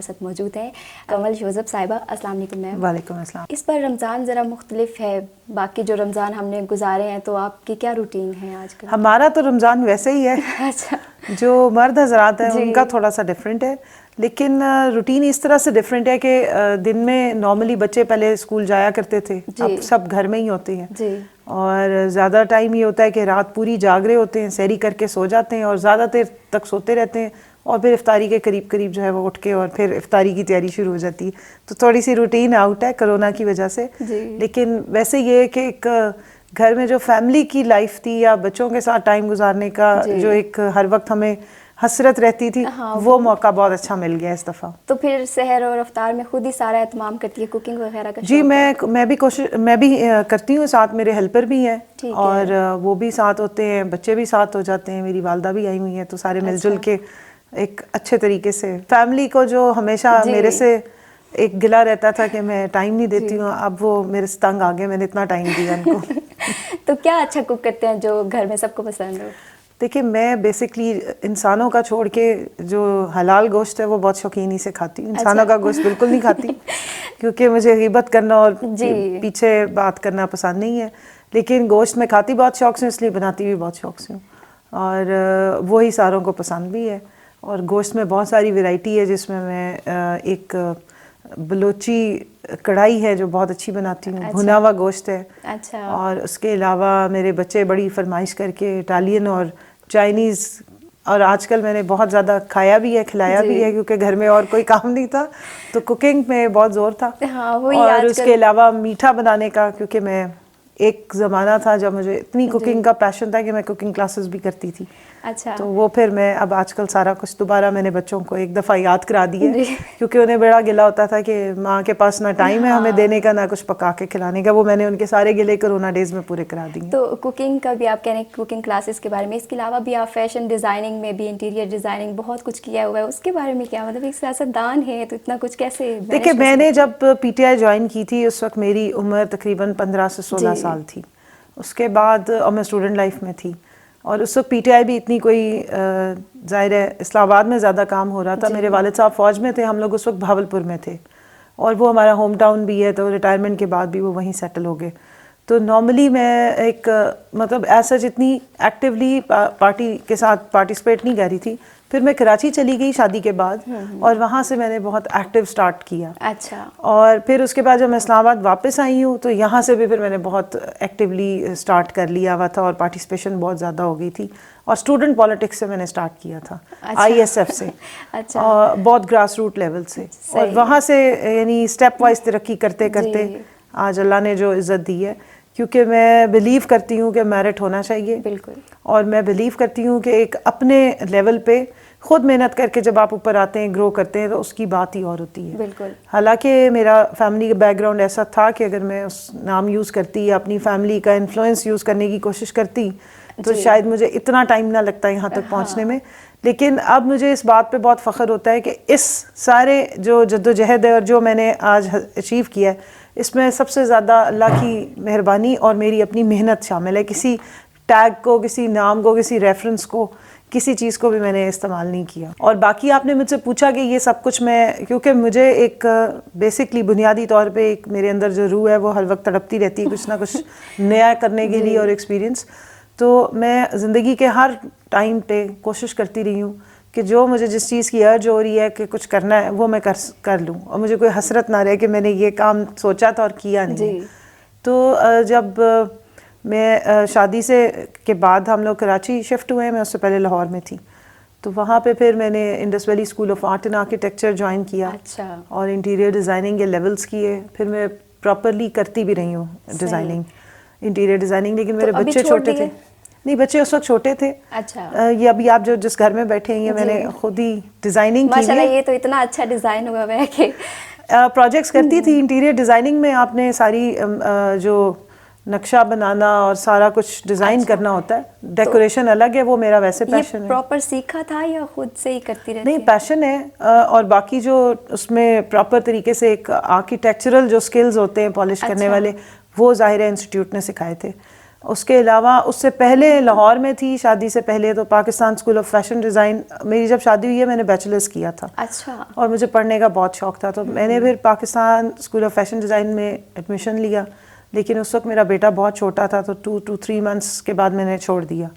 ساتھ موجود ہے کمل یوسف صاحبہ. السلام علیکم میم. وعلیکم السلام. اس پر رمضان ذرا مختلف ہے باقی جو رمضان ہم نے گزارے ہیں, تو آپ کی کیا روٹین ہے آج کل؟ ہمارا تو رمضان ویسے ہی ہے. اچھا. جو مرد حضرات ہیں ان کا تھوڑا سا ڈفرینٹ ہے, لیکن روٹین اس طرح سے ڈفرینٹ ہے کہ دن میں نارملی بچے پہلے اسکول جایا کرتے تھے, اب سب گھر میں ہی ہوتے ہیں, اور زیادہ ٹائم یہ ہوتا ہے کہ رات پوری جاگ رہے ہوتے ہیں, سحری کر کے سو جاتے ہیں اور زیادہ دیر تک سوتے رہتے ہیں, اور پھر افطاری کے قریب جو ہے وہ اٹھ کے اور پھر افطاری کی تیاری شروع ہو جاتی ہے. تو تھوڑی سی روٹین آؤٹ ہے کرونا کی وجہ سے, لیکن ویسے یہ ہے کہ ایک گھر میں جو فیملی کی لائف تھی یا بچوں کے ساتھ ٹائم گزارنے کا جو ایک ہر وقت ہمیں حسرت رہتی تھی, وہ موقع بہت اچھا مل گیا اس دفعہ. تو پھر سحر اور افطار میں خود ہی سارا اہتمام کرتی ہے, کوکنگ وغیرہ کا؟ جی میں بھی کرتی ہوں, ساتھ میرے ہیلپر بھی ہیں اور وہ بھی ساتھ ہوتے ہیں, بچے بھی ساتھ ہو جاتے ہیں, میری والدہ بھی آئی ہوئی ہیں, تو سارے مل جل کے ایک اچھے طریقے سے. فیملی کو جو ہمیشہ میرے سے ایک گلا رہتا تھا کہ میں ٹائم نہیں دیتی ہوں, اب وہ میرے سے تنگ آ گئے, میں نے اتنا ٹائم دیا ان کو. تو کیا اچھا کوک کرتے ہیں جو گھر میں سب کو پسند ہو؟ دیکھیں میں بیسکلی انسانوں کا چھوڑ کے جو حلال گوشت ہے وہ بہت شوقینی سے کھاتی ہوں. انسانوں کا گوشت بالکل نہیں کھاتی کیونکہ مجھے غیبت کرنا اور پیچھے بات کرنا پسند نہیں ہے, لیکن گوشت میں کھاتی بہت شوق سے, اس لیے بناتی بھی بہت شوق سے ہوں, اور وہی ساروں کو پسند بھی ہے. اور گوشت میں بہت ساری ویرائٹی ہے, جس میں ایک بلوچی کڑھائی ہے جو بہت اچھی بناتی ہوں, بھنا ہوا گوشت ہے, اور اس کے علاوہ میرے بچے بڑی فرمائش کر کے اٹالین اور چائنیز, اور آج کل میں نے بہت زیادہ کھایا بھی ہے, کھلایا بھی ہے, کیونکہ گھر میں اور کوئی کام نہیں تھا تو کوکنگ میں بہت زور تھا. اور اس کے علاوہ میٹھا بنانے کا, کیونکہ میں ایک زمانہ تھا جب مجھے اتنی کوکنگ کا پیشن تھا کہ میں کوکنگ کلاسز بھی کرتی تھی. تو وہ پھر میں اب آج کل سارا کچھ دوبارہ میں نے بچوں کو ایک دفعہ یاد کرا دی ہے, کیونکہ انہیں بڑا گلا ہوتا تھا کہ ماں کے پاس نہ ٹائم ہے ہمیں دینے کا, نہ کچھ پکا کے کھلانے کا. وہ میں نے ان کے سارے گلے کرونا ڈیز میں پورے کرا دیے. تو کوکنگ کا بھی آپ کہہ رہے ہیں, کوکنگ کلاسز کے بارے میں, اس کے علاوہ بھی آپ فیشن ڈیزائننگ میں بھی, انٹیریئر ڈیزائننگ بہت کچھ کیا ہوا ہے, اس کے بارے میں کیا مطلب ایک سیاست دان ہے تو اتنا کچھ کیسے؟ دیکھیں میں نے جب پی ٹی آئی جوائن کی تھی اس وقت میری عمر تقریباً 15 سے 16 سال تھی. اس کے بعد اور میں اسٹوڈنٹ لائف میں تھی, اور اس وقت پی ٹی آئی بھی اتنی کوئی ظاہر ہے اسلام آباد میں زیادہ کام ہو رہا تھا. میرے والد صاحب فوج میں تھے, ہم لوگ اس وقت بھاولپور میں تھے, اور وہ ہمارا ہوم ٹاؤن بھی ہے, تو ریٹائرمنٹ کے بعد بھی وہ وہیں سیٹل ہو گئے. تو نارملی میں ایک مطلب ایسا جتنی ایکٹیولی پارٹی کے ساتھ پارٹیسپیٹ نہیں کر رہی تھی. پھر میں کراچی چلی گئی شادی کے بعد, اور وہاں سے میں نے بہت ایکٹیو سٹارٹ کیا. اور پھر اس کے بعد جب میں اسلام آباد واپس آئی ہوں تو یہاں سے بھی پھر میں نے بہت ایکٹیولی سٹارٹ کر لیا ہوا تھا, اور پارٹیسپیشن بہت زیادہ ہو گئی تھی. اور اسٹوڈنٹ پالیٹکس سے میں نے سٹارٹ کیا تھا, آئی ایس ایف سے, اور بہت گراس روٹ لیول سے, اور وہاں سے یعنی اسٹیپ وائز ترقی کرتے کرتے آج اللہ نے جو عزت دی ہے. کیونکہ میں بلیو کرتی ہوں کہ میرٹ ہونا چاہیے, بالکل, اور میں بلیو کرتی ہوں کہ ایک اپنے لیول پہ خود محنت کر کے جب آپ اوپر آتے ہیں, گرو کرتے ہیں, تو اس کی بات ہی اور ہوتی ہے. بالکل. حالانکہ میرا فیملی کا بیک گراؤنڈ ایسا تھا کہ اگر میں اس نام یوز کرتی یا اپنی فیملی کا انفلوئنس یوز کرنے کی کوشش کرتی تو شاید مجھے اتنا ٹائم نہ لگتا یہاں تک پہنچنے میں. لیکن اب مجھے اس بات پہ بہت فخر ہوتا ہے کہ اس سارے جو جدوجہد ہے اور جو میں نے آج اچیو کیا ہے, اس میں سب سے زیادہ اللہ کی مہربانی اور میری اپنی محنت شامل ہے. کسی ٹیگ کو, کسی نام کو, کسی ریفرنس کو, کسی چیز کو بھی میں نے استعمال نہیں کیا. اور باقی آپ نے مجھ سے پوچھا کہ یہ سب کچھ میں, کیونکہ مجھے ایک بیسکلی بنیادی طور پہ ایک میرے اندر جو روح ہے وہ ہر وقت تڑپتی رہتی ہے کچھ نہ کچھ نیا کرنے کے لیے اور ایکسپیرینس. تو میں زندگی کے ہر ٹائم پہ کوشش کرتی رہی ہوں کہ جو مجھے جس چیز کی ارج ہو رہی ہے کہ کچھ کرنا ہے وہ میں کر لوں, اور مجھے کوئی حسرت نہ رہے کہ میں نے یہ کام سوچا تھا اور کیا نہیں. تو جب میں شادی کے بعد ہم لوگ کراچی شفٹ ہوئے, میں اس سے پہلے لاہور میں تھی, تو وہاں پہ پھر میں نے Indus valley school of art and architecture join کیا, اور انٹیریئر ڈیزائننگ کے لیولز کیے. پھر میں پراپرلی کرتی بھی رہی ہوں ڈیزائننگ, انٹیریئر ڈیزائننگ, لیکن میرے بچے چھوٹے تھے. نہیں, بچے اس وقت چھوٹے تھے. یہ ابھی آپ جس گھر میں بیٹھے ہیں یہ میں نے خود ہی ڈیزائننگ کی. ماشاءاللہ, یہ تو اتنا اچھا ڈیزائن ہوا ہے کہ پروجیکٹس کرتی تھی. انٹیریئر ڈیزائننگ میں آپ نے ساری جو نقشہ بنانا اور سارا کچھ ڈیزائن کرنا ہوتا ہے, ڈیکوریشن الگ ہے, وہ میرا ویسے پیشن ہے. پراپر سیکھا تھا یا خود سے ہی کرتی رہتی؟ نہیں, پیشن ہے, اور باقی جو اس میں پراپر طریقے سے ایک آرکیٹیکچرل جو سکلز ہوتے ہیں پالش کرنے والے, وہ ظاہر ہے انسٹیٹیوٹ نے سکھائے تھے. اس کے علاوہ اس سے پہلے لاہور میں تھی شادی سے پہلے تو Pakistan school of fashion design. میری جب شادی ہوئی ہے میں نے بیچلرس کیا تھا. اچھا. اور مجھے پڑھنے کا بہت شوق تھا تو میں نے پھر Pakistan school of fashion design میں ایڈمیشن لیا, لیکن اس وقت میرا بیٹا بہت چھوٹا تھا تو 2 to 3 months کے بعد میں نے چھوڑ دیا.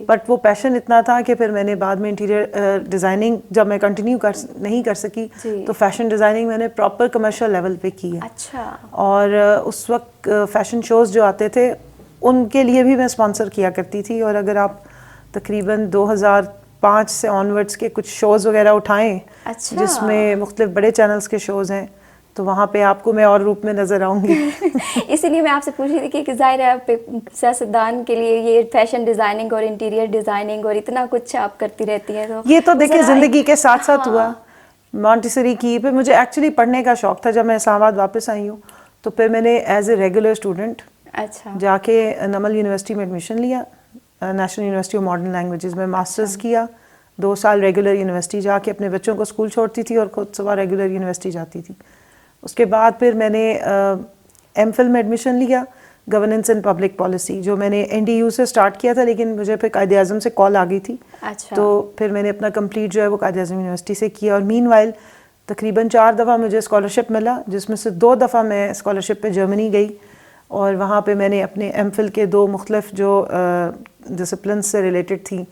بٹ وہ پیشن اتنا تھا کہ پھر میں نے بعد میں انٹیریئر ڈیزائننگ جب میں کنٹینیو نہیں کر سکی تو فیشن ڈیزائننگ میں نے پراپر کمرشل لیول پہ کی ہے. اچھا. اور اس وقت فیشن شوز جو آتے تھے ان کے لیے بھی میں اسپانسر کیا کرتی تھی, اور اگر آپ تقریباً 2005 سے آنورڈس کے کچھ شوز وغیرہ اٹھائیں جس میں مختلف بڑے چینلز کے شوز ہیں تو وہاں پہ آپ کو میں اور روپ میں نظر آؤں گی. اسی لیے میں آپ سے پوچھ رہی تھی کہ ظاہر ہے آپ سیاستدان کے لیے یہ فیشن ڈیزائننگ اور انٹیریئر ڈیزائننگ اور اتنا کچھ آپ کرتی رہتی ہیں, تو یہ تو دیکھیں زندگی کے ساتھ ساتھ ہوا. مونٹیسری کی پھر مجھے ایکچولی پڑھنے کا شوق تھا. جب میں اسلام آباد واپس آئی ہوں تو پھر میں نے ایز اے ریگولر اسٹوڈنٹ جا کے نمل یونیورسٹی میں ایڈمیشن لیا, national university of modern languages میں ماسٹرز کیا. 2 سال ریگولر یونیورسٹی جا کے اپنے بچوں کو اسکول چھوڑتی تھی اور خود صبح ریگولر یونیورسٹی جاتی تھی. اس کے بعد پھر میں نے ایم فل میں ایڈمیشن لیا گورننس اینڈ پبلک پالیسی, جو میں نے NDU سے اسٹارٹ کیا تھا لیکن مجھے پھر قائد اعظم سے کال آ گئی تھی. تو پھر میں نے اپنا کمپلیٹ جو ہے وہ قائد اعظم یونیورسٹی سے کیا. اور مین وائل تقریباً 4 دفعہ مجھے اسکالرشپ ملا, جس میں سے 2 دفعہ میں اسکالرشپ پہ جرمنی گئی, اور وہاں پہ میں نے اپنے ایم فل کے 2 مختلف جو ڈسپلنس سے ریلیٹڈ تھیں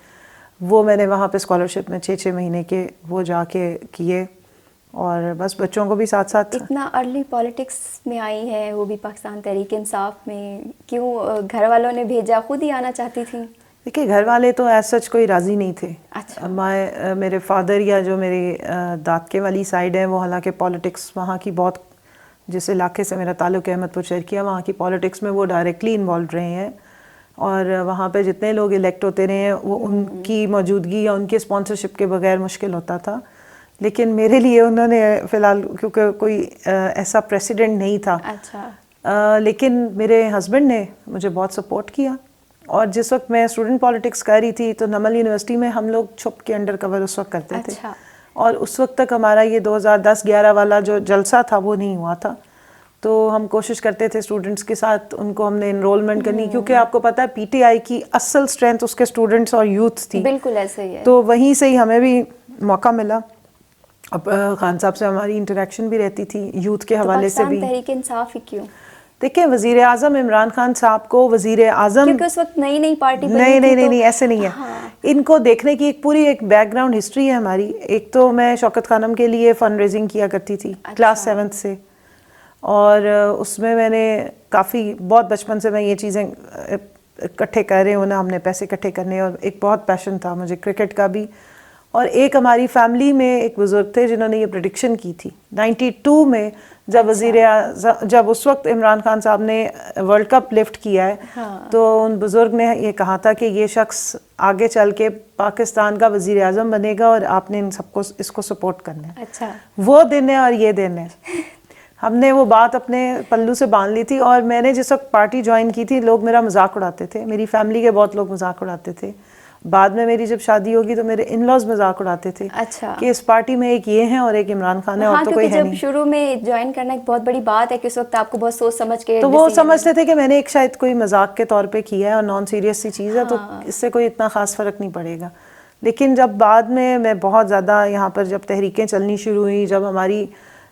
وہ میں نے وہاں پہ اسکالرشپ میں 6 مہینے کے وہ جا کے کیے. اور بس بچوں کو بھی ساتھ ساتھ. اتنا ارلی پالیٹکس میں آئی ہے, وہ بھی پاکستان تحریک انصاف میں, کیوں گھر والوں نے بھیجا, خود ہی آنا چاہتی تھی؟ دیکھیے گھر والے تو ایز سچ کوئی راضی نہیں تھے. اچھا. میرے فادر یا جو میرے دادکے والی سائڈ ہے وہ حالانکہ پالیٹکس وہاں کی بہت, جس علاقے سے میرا تعلق ہے احمد پور شرقیہ, وہاں کی پالیٹکس میں وہ ڈائریکٹلی انوالوڈ رہے ہیں, اور وہاں پہ جتنے لوگ الیکٹ ہوتے رہے ہیں وہ ان کی موجودگی یا ان کے اسپانسرشپ کے بغیر مشکل ہوتا تھا. لیکن میرے لیے انہوں نے فی الحال کیونکہ کوئی ایسا پریسیڈنٹ نہیں تھا. اچھا. لیکن میرے ہسبینڈ نے مجھے بہت سپورٹ کیا, اور جس وقت میں اسٹوڈنٹ پالیٹکس کر رہی تھی تو نمل یونیورسٹی میں ہم لوگ چھپ کے انڈر کور اس وقت کرتے تھے. اور اس وقت تک ہمارا یہ 2010-11 والا جو جلسہ تھا وہ نہیں ہوا تھا, تو ہم کوشش کرتے تھے اسٹوڈنٹس کے ساتھ ان کو ہم نے انرولمنٹ کرنی, کیونکہ آپ کو پتہ ہے PTI کی اصل اسٹرینتھ اس کے اسٹوڈنٹس اور یوتھ تھی. بالکل ایسے ہی ہے. تو وہیں سے ہی ہمیں بھی موقع ملا. اب خان صاحب سے ہماری انٹریکشن بھی رہتی تھی یوتھ کے حوالے سے بھی. پاکستان تحریک انصاف ہی کیوں؟ دیکھیں وزیر اعظم عمران خان صاحب کو وزیر اعظم, کیونکہ اس وقت نئی پارٹی نہیں ایسے نہیں ہے. ان کو دیکھنے کی ایک پوری ایک بیک گراؤنڈ ہسٹری ہے ہماری. ایک تو میں شوکت خانم کے لیے فنڈ ریزنگ کیا کرتی تھی کلاس 7 سے, اور اس میں نے کافی بہت بچپن سے میں یہ چیزیں اکٹھے کر رہے ہوں نا, ہم نے پیسے اکٹھے کرنے, اور ایک بہت پیشن تھا مجھے کرکٹ کا بھی. اور ایک ہماری فیملی میں ایک بزرگ تھے جنہوں نے یہ پریڈکشن کی تھی 92 میں, جب اس وقت عمران خان صاحب نے ورلڈ کپ لفٹ کیا ہے, تو ان بزرگ نے یہ کہا تھا کہ یہ شخص آگے چل کے پاکستان کا وزیر اعظم بنے گا اور آپ نے ان سب کو اس کو سپورٹ کرنا ہے. اچھا. وہ دن ہے اور یہ دن ہے. ہم نے وہ بات اپنے پلو سے باندھ لی تھی, اور میں نے جس وقت پارٹی جوائن کی تھی لوگ میرا مذاق اڑاتے تھے, میری فیملی کے بہت لوگ مذاق اڑاتے تھے. بعد میں میری جب شادی ہوگی تو میرے ان لاز مذاق اڑاتے تھے کہ اس پارٹی میں ایک یہ ہیں اور ایک عمران خان ہے, اور تو کوئی ہے نہیں. جب شروع میں جوائن کرنا ایک بہت بڑی بات ہے کہ اس وقت آپ کو بہت سوچ سمجھ کے, تو وہ سمجھتے تھے کہ میں نے ایک شاید کوئی مذاق کے طور پہ کیا ہے اور نان سیریس سی چیز ہے, تو اس سے کوئی اتنا خاص فرق نہیں پڑے گا. لیکن جب بعد میں بہت زیادہ یہاں پر جب تحریکیں چلنی شروع ہوئیں, جب ہماری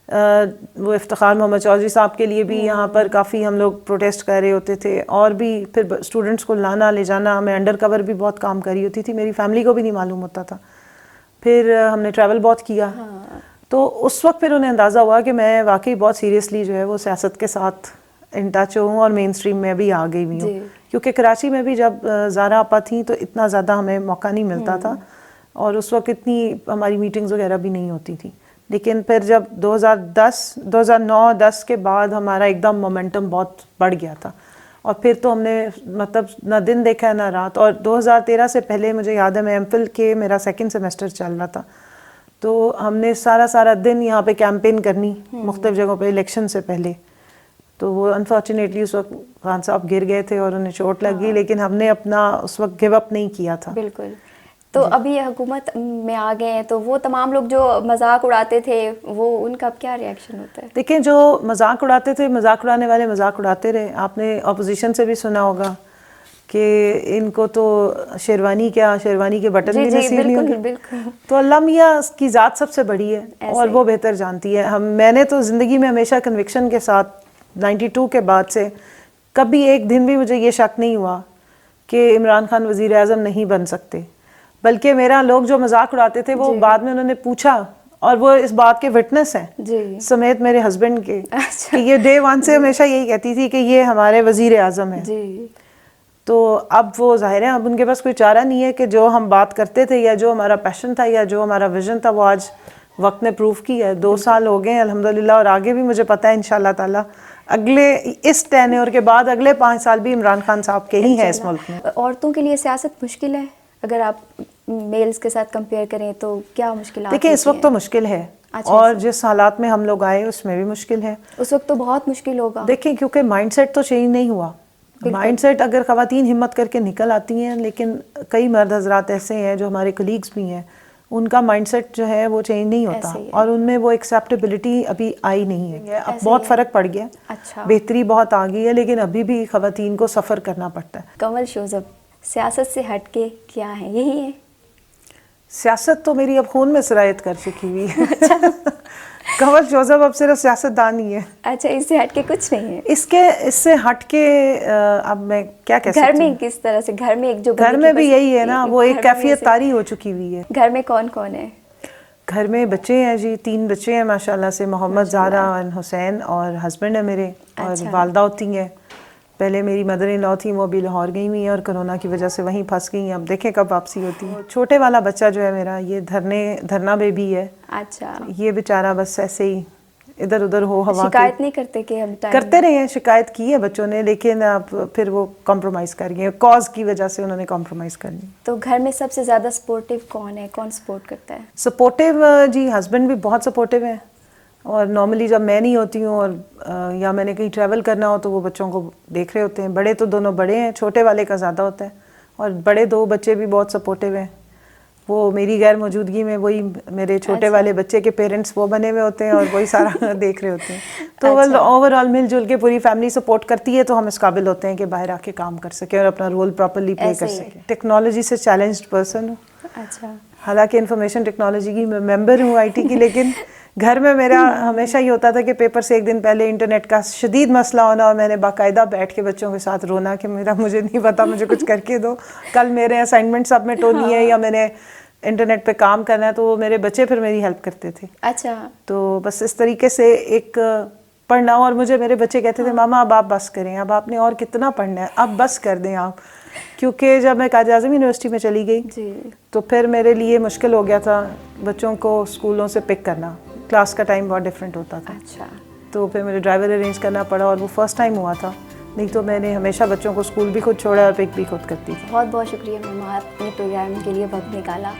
وہ افتخار محمد چودھری صاحب کے لیے بھی یہاں پر کافی ہم لوگ پروٹیسٹ کر رہے ہوتے تھے, اور بھی پھر اسٹوڈنٹس کو لانا لے جانا, میں انڈر کور بھی بہت کام کری ہوتی تھی, میری فیملی کو بھی نہیں معلوم ہوتا تھا. پھر ہم نے ٹریول بہت کیا, تو اس وقت پھر انہیں اندازہ ہوا کہ میں واقعی بہت سیریسلی جو ہے وہ سیاست کے ساتھ ان ٹچ ہوں, اور مین اسٹریم میں بھی آ گئی ہوئی ہوں. کیونکہ کراچی میں بھی جب زارا آپا تھیں تو اتنا زیادہ ہمیں موقع نہیں ملتا تھا, اور اس وقت اتنی ہماری میٹنگز وغیرہ بھی نہیں ہوتی تھیں. لیکن پھر جب 2009-10 کے بعد ہمارا ایک دم مومنٹم بہت بڑھ گیا تھا, اور پھر تو ہم نے مطلب نہ دن دیکھا ہے نہ رات. اور 2013 سے پہلے مجھے یاد ہے میں ایم فل کے میرا 2nd سیمسٹر چل رہا تھا, تو ہم نے سارا دن یہاں پہ کیمپین کرنی مختلف جگہوں پہ الیکشن سے پہلے. تو وہ انفارچونیٹلی اس وقت خان صاحب گر گئے تھے اور انہیں چوٹ لگ گئی, لیکن ہم نے اپنا اس وقت گیو اپ نہیں کیا تھا. بالکل. تو ابھی حکومت میں آ گئے ہیں, تو وہ تمام لوگ جو مذاق اڑاتے تھے وہ ان کا کیا ریئیکشن ہوتا ہے؟ دیکھیں جو مذاق اڑاتے تھے, مذاق اڑانے والے مذاق اڑاتے رہے. آپ نے اپوزیشن سے بھی سنا ہوگا کہ ان کو تو شیروانی کے بٹن بھی نصیب نہیں ہوں گے. بالکل. تو اللہ میاں کی ذات سب سے بڑی ہے اور وہ بہتر جانتی ہے. میں نے تو زندگی میں ہمیشہ کنوکشن کے ساتھ 92 کے بعد سے کبھی ایک دن بھی مجھے یہ شک نہیں ہوا کہ عمران خان وزیر اعظم نہیں بن سکتے، بلکہ میرا لوگ جو مذاق اڑاتے تھے وہ بعد میں انہوں نے پوچھا اور وہ اس بات کے وٹنس ہیں سمیت میرے ہسبینڈ کے کہ یہ ڈے ون سے ہمیشہ یہی کہتی تھی کہ یہ ہمارے وزیر اعظم ہیں. تو اب وہ ظاہر ہے اب ان کے پاس کوئی چارہ نہیں ہے کہ جو ہم بات کرتے تھے یا جو ہمارا پیشن تھا یا جو ہمارا ویژن تھا وہ آج وقت نے پروف کیا ہے. 2 سال ہو گئے ہیں الحمدللہ، اور آگے بھی مجھے پتہ ہے انشاءاللہ تعالیٰ اگلے اس ٹینیور کے بعد اگلے 5 سال بھی عمران خان صاحب کے ہی ہیں اس ملک میں. عورتوں کے لیے سیاست مشکل ہے اگر آپ میلز کے ساتھ کمپیئر کریں تو کیا مشکلات؟ دیکھیں اس وقت تو مشکل ہے اور جس حالات میں ہم لوگ آئے اس میں بھی مشکل ہے. اس وقت تو بہت مشکل ہوگا. دیکھیں کیونکہ مائنڈ سیٹ تو چینج نہیں ہوا. مائنڈ سیٹ اگر خواتین ہمت کر کے نکل آتی ہیں، لیکن کئی مرد حضرات ایسے ہیں جو ہمارے کلیگز بھی ہیں ان کا مائنڈ سیٹ جو ہے وہ چینج نہیں ہوتا اور ان میں وہ ایکسیپٹیبلٹی ابھی آئی نہیں ہے. اب بہت فرق پڑ گیا، بہتری بہت آ گئی ہے، لیکن ابھی بھی خواتین کو سفر کرنا پڑتا ہے. کنول شوذب سیاست سے ہٹ کے کیا ہے؟ یہی ہے سیاست تو میری اب خون میں سرایت کر چکی ہوئی ہے. کنول شوذب اب صرف سیاست دان ہی ہے. اچھا، اس سے ہٹ کے کچھ نہیں ہے؟ اس سے ہٹ کے اب میں کیا کہہ سکتی ہوں؟ گھر میں کس طرح سے؟ گھر میں گھر میں بھی یہی ہے نا، وہ ایک کیفیت طاری ہو چکی ہوئی ہے. گھر میں کون کون ہے؟ گھر میں بچے ہیں جی، 3 بچے ہیں ماشاءاللہ سے، محمد، زہرا اور حسین، اور ہسبینڈ ہے میرے، اور والدہ ہوتی ہیں. پہلے میری مدر ان لا تھیں، وہ ابھی لاہور گئی ہوئی ہیں اور کرونا کی وجہ سے وہیں پھنس گئی ہیں. اب دیکھیں کب واپسی ہوتی ہے. چھوٹے والا بچہ جو ہے میرا یہ دھرنا بیبی ہے. اچھا. یہ بیچارہ بس ایسے ہی ادھر ادھر ہو ہوا. شکایت نہیں کرتے کہ ہم کرتے رہے ہیں، شکایت کی ہے بچوں نے، لیکن اب پھر وہ کمپرومائز کر گئے، کاز کی وجہ سے انہوں نے کمپرومائز کر لی. تو گھر میں سب سے زیادہ سپورٹیو کون ہے؟ کون سپورٹ کرتا ہے؟ سپورٹیو جی ہسبینڈ بھی بہت سپورٹیو ہیں، اور نارملی جب میں نہیں ہوتی ہوں اور یا میں نے کہیں ٹریول کرنا ہو تو وہ بچوں کو دیکھ رہے ہوتے ہیں. بڑے تو دونوں بڑے ہیں، چھوٹے والے کا زیادہ ہوتا ہے، اور بڑے 2 بچے بھی بہت سپورٹیو ہیں. وہ میری غیر موجودگی میں وہی میرے چھوٹے والے بچے کے پیرنٹس وہ بنے ہوئے ہوتے ہیں اور وہی سارا دیکھ رہے ہوتے ہیں. تو اوور آل مل جل کے پوری فیملی سپورٹ کرتی ہے تو ہم اس قابل ہوتے ہیں کہ باہر آ کے کام کر سکیں اور اپنا رول پراپرلی پلے کر سکیں. ٹیکنالوجی سے چیلنجڈ پرسن ہوں. اچھا. حالانکہ انفارمیشن ٹیکنالوجی کی ممبر ہوں آئی ٹی کی، لیکن گھر میں میرا ہمیشہ یہ ہوتا تھا کہ پیپر سے 1 دن پہلے انٹرنیٹ کا شدید مسئلہ ہونا اور میں نے باقاعدہ بیٹھ کے بچوں کے ساتھ رونا کہ مجھے نہیں پتا، مجھے کچھ کر کے دو، کل میرے اسائنمنٹ سبمٹ ہونی ہے یا میں نے انٹرنیٹ پہ کام کرنا ہے. تو وہ میرے بچے پھر میری ہیلپ کرتے تھے. اچھا. تو بس اس طریقے سے ایک پڑھنا. اور مجھے میرے بچے کہتے تھے ماما اب آپ بس کریں، اب آپ نے اور کتنا پڑھنا ہے، اب بس کر دیں آپ. کیونکہ جب میں قائد اعظم یونیورسٹی میں چلی گئی تو پھر میرے لیے مشکل ہو گیا تھا بچوں کو اسکولوں سے پک کرنا. کلاس کا ٹائم بہت ڈفرینٹ ہوتا تھا. اچھا. تو پھر مجھے ڈرائیور ارینج کرنا پڑا اور وہ فرسٹ ٹائم ہوا تھا، نہیں تو میں نے ہمیشہ بچوں کو اسکول بھی خود چھوڑا اور پک بھی خود کرتی تھی. بہت بہت شکریہ مما، آپ نے پروگرام کے لیے وقت نکالا.